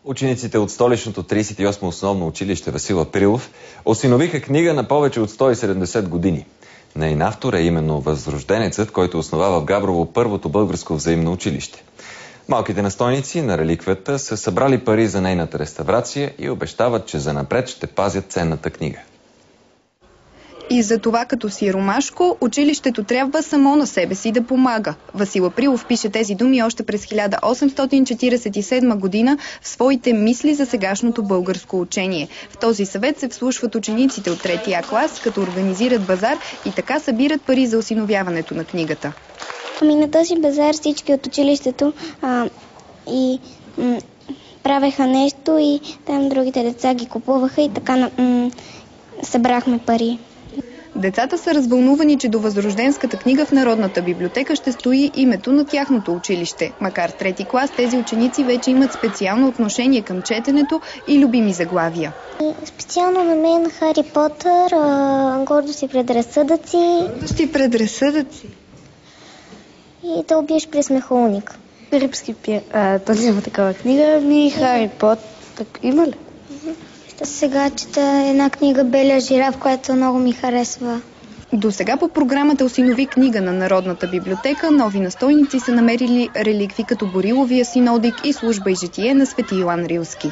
Учениците от столичното 38 основно училище Васил Априлов осиновиха книга на повече от 170 години. Нейн автор е именно възрожденецът, който основава в Габрово първото българско взаимно училище. Малките настойници на реликвията са събрали пари за нейната реставрация и обещават, че занапред ще пазят ценната книга. И за това, като сиромашко, училището трябва само на себе си да помага. Васил Априлов пише тези думи още през 1847 година в своите мисли за сегашното българско учение. В този съвет се вслушват учениците от 3-ти А клас, като организират базар и така събират пари за осиновяването на книгата. На този базар всички от училището правеха нещо и там другите деца ги купуваха и така събрахме пари. Децата са развълнувани, че до възрожденската книга в Народната библиотека ще стои името на тяхното училище. Макар 3-ти клас, тези ученици вече имат специално отношение към четенето и любими заглавия. Специално на мен Хари Потър, Гордост и предразсъдъци. Гордост и предразсъдъци. И да убиеш пресмехулник. Рибски този има такава книга, Хари Потър. Има ли? Сега чета една книга Белия жираф, която много ми харесва. До сега по програмата Осинови книга на Народната библиотека нови настойници са намерили реликви като Бориловия синодик и Служба и житие на Свети Йоан Рилски.